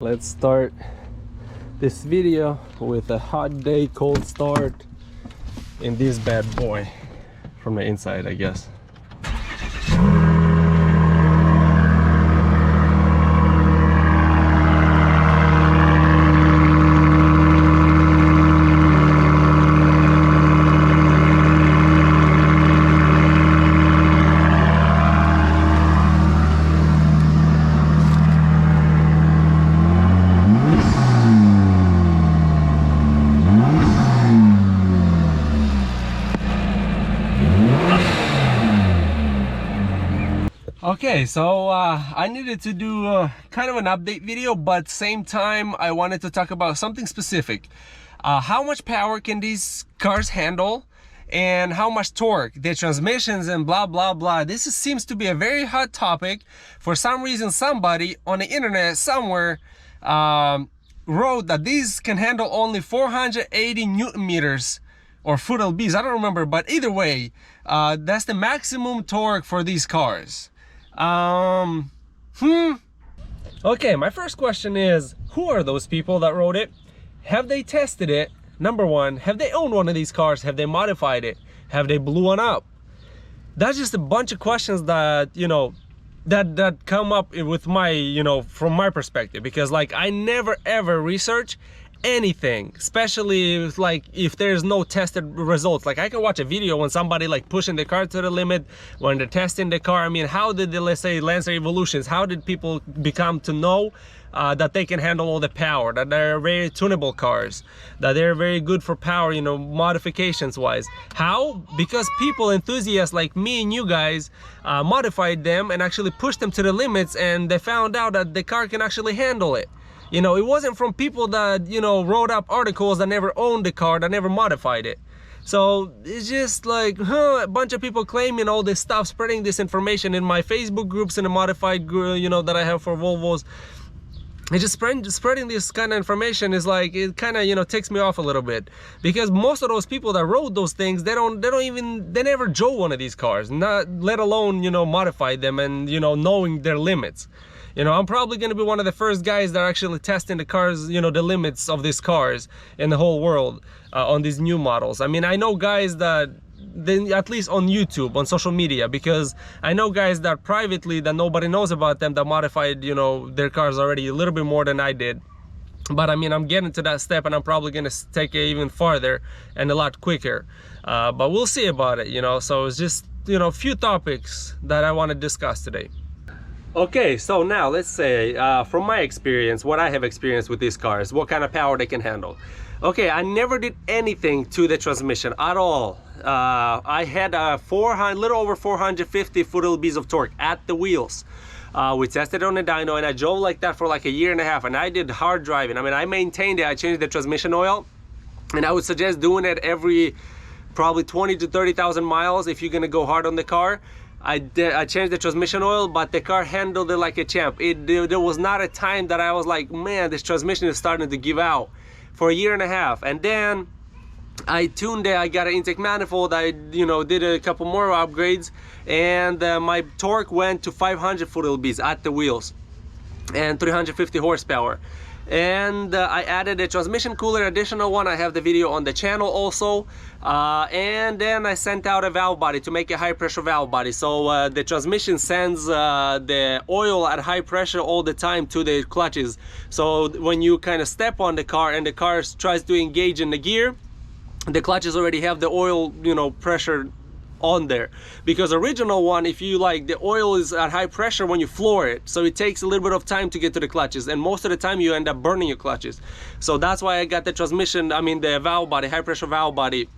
Let's start this video with a hot day, cold start in this bad boy from the inside, I guess. Okay, so I needed to do kind of an update video, but same time I wanted to talk about something specific. How much power can these cars handle and how much torque, the transmissions and blah blah blah. Seems to be a very hot topic. For some reason somebody on the internet somewhere wrote that these can handle only 480 Newton meters or foot lbs, I don't remember, but either way that's the maximum torque for these cars. Okay, my first question is, who are those people that wrote it? Have they tested it? Number one, have they owned one of these cars? Have they modified it? Have they blew one up? That's just a bunch of questions that, you know, that come up with my, you know, from my perspective, because like I never ever research anything, especially if there's no tested results. Like I can watch a video when somebody like pushing the car to the limit, when they're testing the car. I mean, how did the, let's say, Lancer Evolutions, how did people become to know that they can handle all the power, that they're very tunable cars, that they're very good for power, you know, modifications wise? How? Because people, enthusiasts like me and you guys, modified them and actually pushed them to the limits, and they found out that the car can actually handle it. You know, it wasn't from people that, you know, wrote up articles that never owned the car, that never modified it. So it's just like, a bunch of people claiming all this stuff, spreading this information in my Facebook groups and the modified group, you know, that I have for Volvos. It's just spreading this kind of information is like, it kind of, you know, takes me off a little bit, because most of those people that wrote those things, they never drove one of these cars, not let alone, you know, modify them and, you know, knowing their limits. You know, I'm probably going to be one of the first guys that are actually testing the cars, you know, the limits of these cars in the whole world on these new models. I mean, I know guys that, at least on YouTube, on social media, because I know guys that privately, that nobody knows about them, that modified, you know, their cars already a little bit more than I did. But I mean, I'm getting to that step, and I'm probably going to take it even farther and a lot quicker. But we'll see about it, you know. So it's just, you know, a few topics that I want to discuss today. Okay, so now let's say from my experience, what I have experienced with these cars, what kind of power they can handle. Okay, I never did anything to the transmission at all. I had a little over 450 foot lbs of torque at the wheels. We tested it on the dyno, and I drove like that for like a year and a half, and I did hard driving. I mean, I maintained it. I changed the transmission oil, and I would suggest doing it every probably 20 to 30,000 miles if you're gonna go hard on the car. I changed the transmission oil, but the car handled it like a champ. There was not a time that I was like, man, this transmission is starting to give out, for a year and a half. And then I tuned it, I got an intake manifold, I, you know, did a couple more upgrades, and my torque went to 500 foot lbs at the wheels and 350 horsepower. And I added a transmission cooler, additional one. I have the video on the channel also. And then I sent out a valve body to make a high pressure valve body. So the transmission sends the oil at high pressure all the time to the clutches. So when you kind of step on the car and the car tries to engage in the gear, the clutches already have the oil, you know, pressure on there. Because original one, if you like, the oil is at high pressure when you floor it, so it takes a little bit of time to get to the clutches, and most of the time you end up burning your clutches. So that's why I got the transmission, I mean the valve body, high pressure valve body,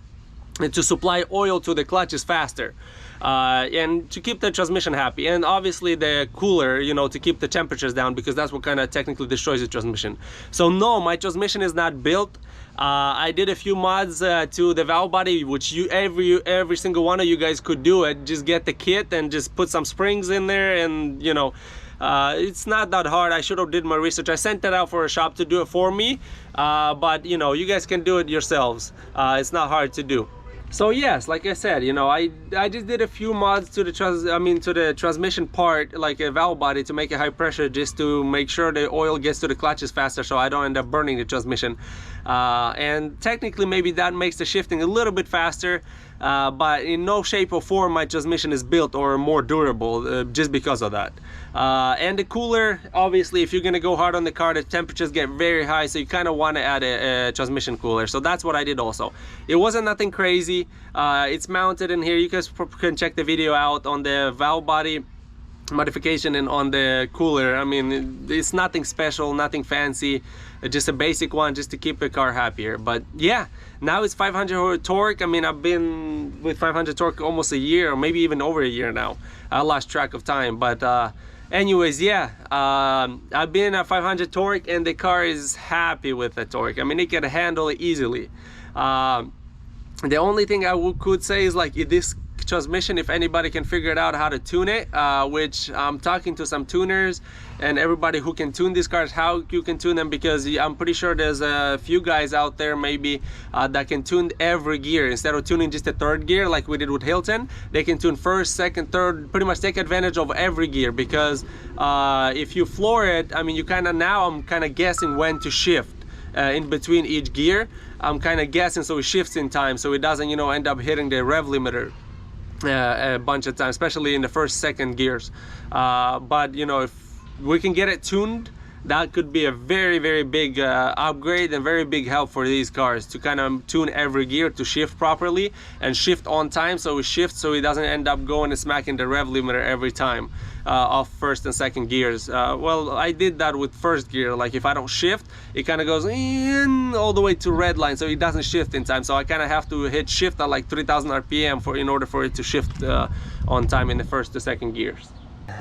to supply oil to the clutches faster, and to keep the transmission happy. And obviously the cooler, you know, to keep the temperatures down, because that's what kind of technically destroys the transmission. So no, my transmission is not built. I did a few mods to the valve body, which every single one of you guys could do it. Just get the kit and just put some springs in there, and you know, it's not that hard. I should have did my research. I sent that out for a shop to do it for me, but you know, you guys can do it yourselves. It's not hard to do. So yes, like I said, you know, I just did a few mods to the transmission part, like a valve body, to make it high pressure, just to make sure the oil gets to the clutches faster, so I don't end up burning the transmission. And technically maybe that makes the shifting a little bit faster, but in no shape or form my transmission is built or more durable just because of that. And the cooler, obviously, if you're gonna go hard on the car, the temperatures get very high, so you kind of want to add a transmission cooler. So that's what I did also. It wasn't nothing crazy. It's mounted in here. You guys can check the video out on the valve body modification and on the cooler. I mean, it's nothing special, nothing fancy, just a basic one just to keep the car happier. But yeah, now it's 500 torque. I mean, I've been with 500 torque almost a year, or maybe even over a year now. I lost track of time, but anyways, yeah, I've been at 500 torque and the car is happy with the torque. I mean, it can handle it easily. The only thing I could say is, like, this transmission, if anybody can figure it out how to tune it, which I'm talking to some tuners and everybody who can tune these cars, how you can tune them, because I'm pretty sure there's a few guys out there maybe that can tune every gear. Instead of tuning just the third gear like we did with Hilton, they can tune first, second, third, pretty much take advantage of every gear, because if you floor it, I mean, you kind of, now I'm kind of guessing when to shift in between each gear. I'm kind of guessing so it shifts in time, so it doesn't, you know, end up hitting the rev limiter a bunch of times, especially in the first, second gears. But you know, if we can get it tuned, that could be a very, very big upgrade and very big help for these cars, to kind of tune every gear to shift properly and shift on time, so it shifts so it doesn't end up going and smacking the rev limiter every time off first and second gears. Well, I did that with first gear. Like, if I don't shift, it kind of goes in all the way to red line, so it doesn't shift in time. So I kind of have to hit shift at like 3000 RPM in order for it to shift on time in the first to second gears.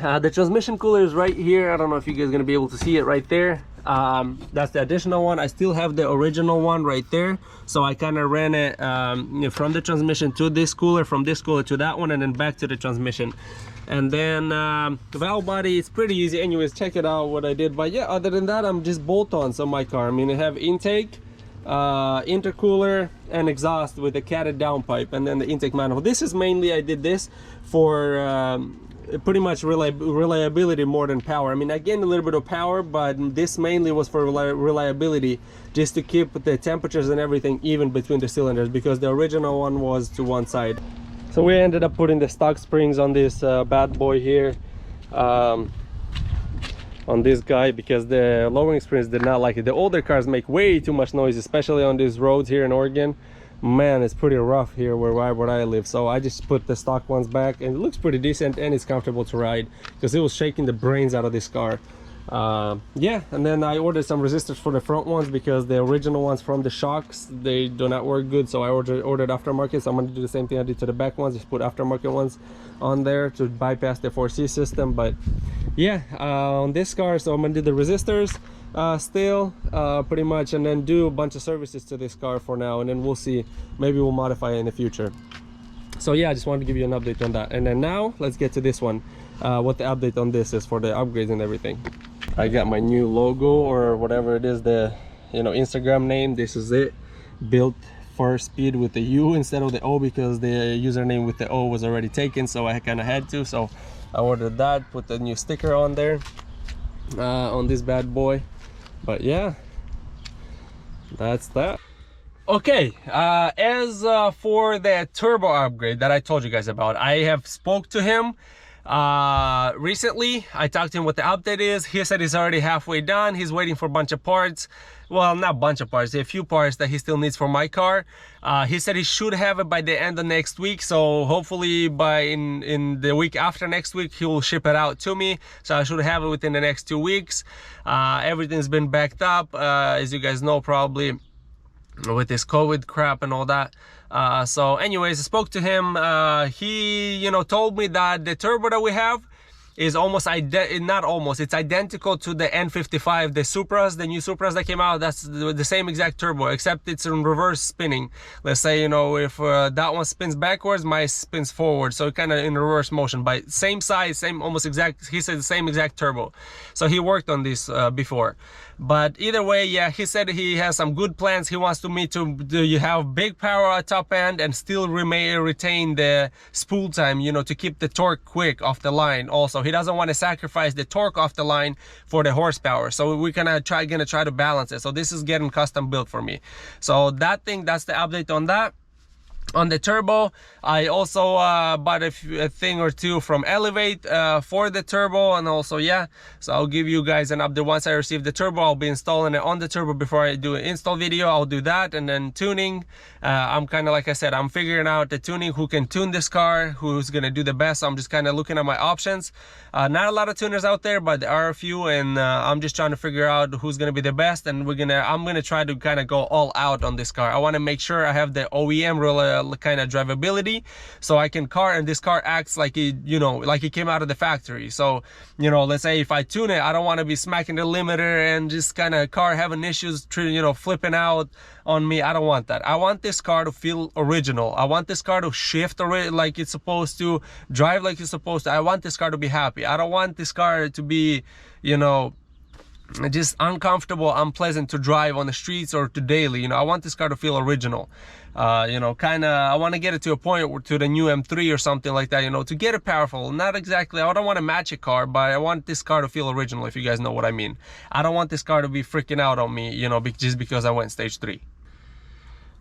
The transmission cooler is right here. I don't know if you guys are gonna be able to see it right there. That's the additional one. I still have the original one right there, so I kind of ran it from the transmission to this cooler, from this cooler to that one, and then back to the transmission. And then the valve body, it's pretty easy. Anyways, check it out what I did. But yeah, other than that, I'm just bolt-ons on my car. I mean, I have intake, intercooler, and exhaust with a catted downpipe, and then the intake manifold. This is mainly, I did this for pretty much reliability more than power. I mean, I gained a little bit of power, but this mainly was for reliability, just to keep the temperatures and everything even between the cylinders, because the original one was to one side. So we ended up putting the stock springs on this bad boy here, on this guy, because the lowering springs did not like it. The older cars make way too much noise, especially on these roads here in Oregon. Man, it's pretty rough here where I live, so I just put the stock ones back, and it looks pretty decent and it's comfortable to ride, because it was shaking the brains out of this car. Yeah, and then I ordered some resistors for the front ones, because the original ones from the shocks, they do not work good, so I ordered aftermarket. So I'm going to do the same thing I did to the back ones, just put aftermarket ones on there to bypass the 4C system. But yeah, on this car, so I'm going to do the resistors still pretty much, and then do a bunch of services to this car for now, and then we'll see, maybe we'll modify it in the future. So yeah, I just wanted to give you an update on that. And then now let's get to this one, what the update on this is for the upgrades and everything. I got my new logo, or whatever it is, the, you know, Instagram name. This is it, built for speed with the U instead of the O, because the username with the O was already taken, so I kind of had to. So I ordered that, put the new sticker on there on this bad boy. But yeah, that's that. Okay, as for the turbo upgrade that I told you guys about, I have spoke to him recently. I talked to him what the update is. He said he's already halfway done. He's waiting for a bunch of parts. Well, not a bunch of parts, a few parts that he still needs for my car. He said he should have it by the end of next week, so hopefully by in the week after next week he will ship it out to me, so I should have it within the next 2 weeks. Everything's been backed up, as you guys know, probably with this COVID crap and all that. So anyways, I spoke to him. He, you know, told me that the turbo that we have is almost it's identical to the N55, the Supras, the new Supras that came out. That's the same exact turbo, except it's in reverse spinning. Let's say, you know, if that one spins backwards, mine spins forward, so kind of in reverse motion, but same size, same almost exact, he said the same exact turbo. So he worked on this before. But either way, yeah, he said he has some good plans. He wants me to have big power at top end and still retain the spool time, you know, to keep the torque quick off the line. Also, he doesn't want to sacrifice the torque off the line for the horsepower, so we're gonna try to balance it. So this is getting custom built for me. So that's the update on that. On the turbo, I also bought a thing or two from Elevate for the turbo, and also, yeah, so I'll give you guys an update once I receive the turbo. I'll be installing it on the turbo before I do an install video. I'll do that, and then tuning. I'm kind of, like I said, I'm figuring out the tuning, who can tune this car, who's gonna do the best. So I'm just kind of looking at my options. Not a lot of tuners out there, but there are a few, and I'm just trying to figure out who's gonna be the best. And I'm gonna try to kind of go all out on this car. I want to make sure I have the OEM kind of drivability, so I can and this car acts like it, you know, like it came out of the factory. So, you know, let's say if I tune it, I don't want to be smacking the limiter and just kind of car having issues, you know, flipping out on me. I don't want that. I want this car to feel original. I want this car to shift like it's supposed to, drive like it's supposed to. I want this car to be happy. I don't want this car to be, you know, just uncomfortable, unpleasant to drive on the streets or to daily. You know, I want this car to feel original. You know, kind of, I want to get it to a point where, to the new M3 or something like that, you know, to get it powerful. Not exactly, I don't want to match a car, but I want this car to feel original, if you guys know what I mean. I don't want this car to be freaking out on me, you know, just because I went stage 3.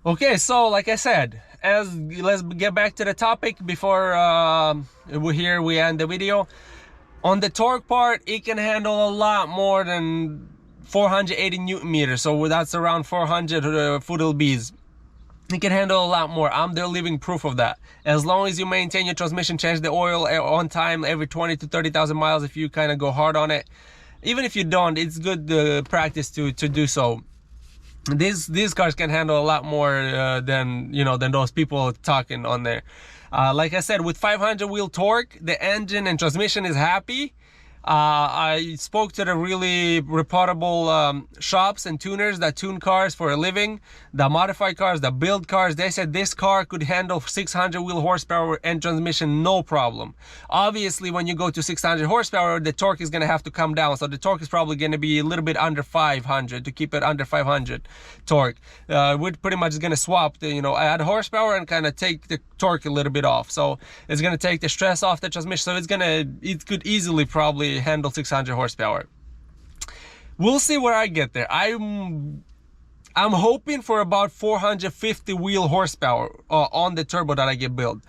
Okay, so like I said, let's get back to the topic before we end the video. On the torque part, it can handle a lot more than 480 Newton meters, so that's around 400 foot-lbs. It can handle a lot more. I'm the living proof of that. As long as you maintain your transmission, change the oil on time every 20 to 30,000 miles, if you kind of go hard on it. Even if you don't, it's good practice to do so. These cars can handle a lot more than those people talking on there. Like I said, with 500 wheel torque, the engine and transmission is happy. I spoke to the really reputable shops and tuners that tune cars for a living, that modify cars, that build cars. They said this car could handle 600 wheel horsepower and transmission no problem. Obviously, when you go to 600 horsepower, the torque is going to have to come down, so the torque is probably going to be a little bit under 500 to keep it under 500 torque. We're pretty much going to swap the, add horsepower and kind of take the torque a little bit off, so it's going to take the stress off the transmission, so it could easily probably handle 600 horsepower. We'll see where I get there. I'm hoping for about 450 wheel horsepower on the turbo that I get built.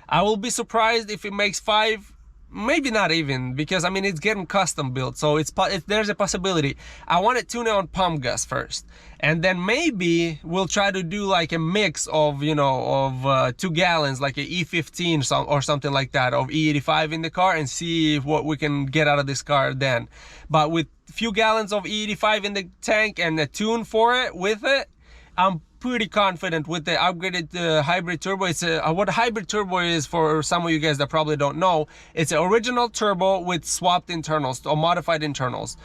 I will be surprised if it makes 5, maybe not even, because I mean it's getting custom built, so there's a possibility. I want to tune it on pump gas first, and then maybe we'll try to do like a mix of 2 gallons, like a E15 or something like that, of E85 in the car, and see what we can get out of this car then. But with a few gallons of E85 in the tank and a tune for it with it, I'm pretty confident with the upgraded hybrid turbo. It's what a hybrid turbo is, for some of you guys that probably don't know. It's an original turbo with swapped internals or modified internals.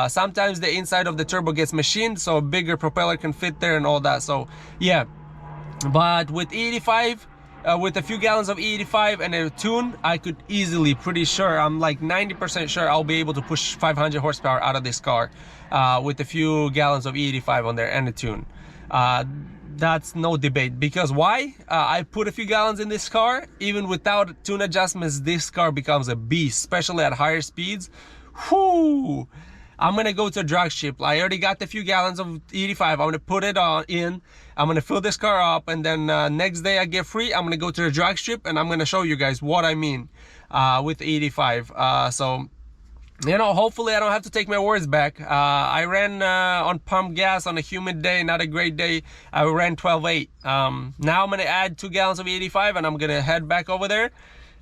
Sometimes the inside of the turbo gets machined, so a bigger propeller can fit there and all that. So yeah, but with E85, with a few gallons of E85 and a tune, I could easily, pretty sure, I'm like 90% sure I'll be able to push 500 horsepower out of this car with a few gallons of E85 on there and a tune. That's no debate, because why? I put a few gallons in this car. Even without tune adjustments, this car becomes a beast, especially at higher speeds. Whoo! I'm gonna go to a drag strip. I already got the few gallons of E85. I'm gonna put it in. I'm gonna fill this car up, and then next day I get free, I'm gonna go to the drag strip and I'm gonna show you guys what I mean with E85. So, hopefully I don't have to take my words back. I ran on pump gas on a humid day, not a great day. I ran 12.8. Now I'm gonna add 2 gallons of E85 and I'm gonna head back over there,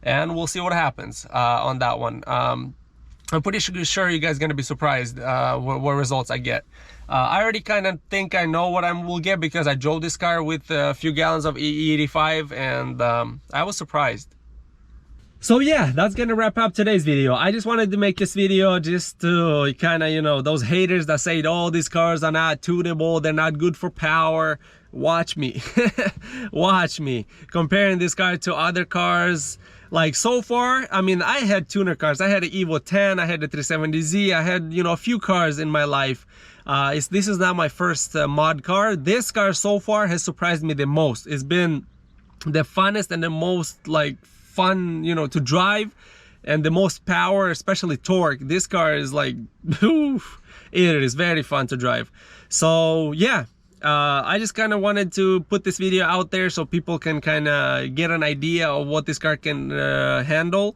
and we'll see what happens on that one. I'm pretty sure you guys are gonna be surprised what results I get. I already kind of think I know what I will get, because I drove this car with a few gallons of E85 and I was surprised. So yeah, that's gonna wrap up today's video. I just wanted to make this video just to kind of, those haters that say, oh, these cars are not tunable, they're not good for power. Watch me. Watch me comparing this car to other cars. Like, so far, I mean, I had tuner cars. I had an Evo 10, I had the 370Z, I had, a few cars in my life This is not my first mod car. This car so far has surprised me the most. It's been the funnest and the most like fun, you know, to drive, and the most power, especially torque. This car is like, oof, it is very fun to drive. So yeah, I just kind of wanted to put this video out there so people can kind of get an idea of what this car can handle.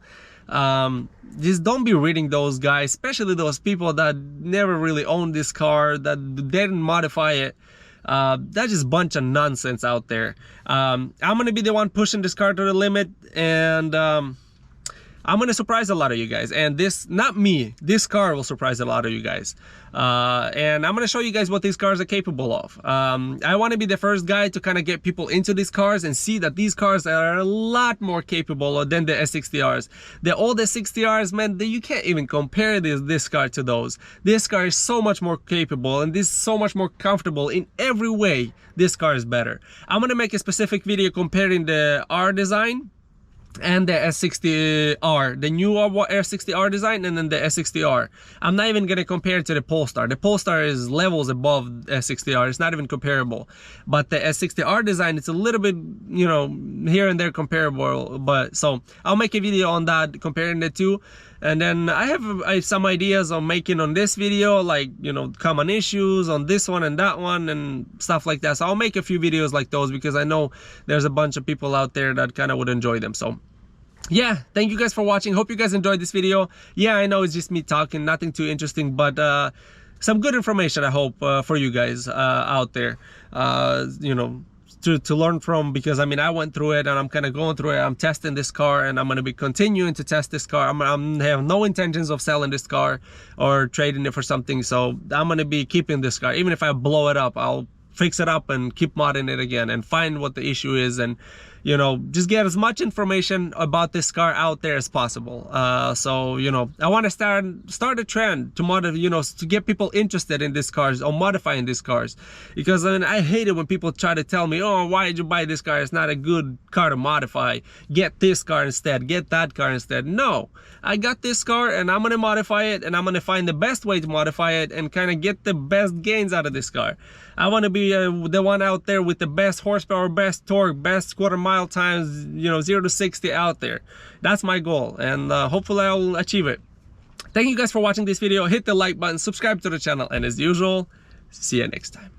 Just don't be reading those guys, especially those people that never really owned this car, that didn't modify it. That's just a bunch of nonsense out there. I'm gonna be the one pushing this car to the limit, and I'm gonna surprise a lot of you guys. And this, not me, this car will surprise a lot of you guys. And I'm gonna show you guys what these cars are capable of. I want to be the first guy to kind of get people into these cars and see that these cars are a lot more capable than the S60Rs. The old S60Rs, man, you can't even compare this car to those. This car is so much more capable, and this is so much more comfortable in every way. This car is better. I'm gonna make a specific video comparing the R design and the S60R, the new S60R design, and then the S60R. I'm not even gonna compare it to the Polestar. The Polestar is levels above S60R. It's not even comparable. But the S60R design, it's a little bit, you know, here and there comparable. But so I'll make a video on that, comparing the two. And then I have some ideas on making on this video, like, you know, common issues on this one and that one and stuff like that. So I'll make a few videos like those, because I know there's a bunch of people out there that kind of would enjoy them. So yeah, thank you guys for watching. Hope you guys enjoyed this video. Yeah, I know it's just me talking, nothing too interesting, but some good information, I hope, for you guys out there, you know, to learn from, because I mean, I went through it and I'm kind of going through it. I'm testing this car, and I'm going to be continuing to test this car. I have no intentions of selling this car or trading it for something. So I'm going to be keeping this car. Even if I blow it up, I'll fix it up and keep modding it again and find what the issue is, and, you know, just get as much information about this car out there as possible. So, you know, I want to start a trend to modify, you know, to get people interested in these cars or modifying these cars, because I mean, I hate it when people try to tell me, oh, why did you buy this car? It's not a good car to modify. Get this car instead. Get that car instead. No, I got this car and I'm gonna modify it, and I'm gonna find the best way to modify it and kind of get the best gains out of this car. I want to be the one out there with the best horsepower, best torque, best quarter-mile times, you know, 0 to 60 out there. That's my goal, and hopefully I'll achieve it. Thank you guys for watching this video. Hit the like button, subscribe to the channel, and as usual, see you next time.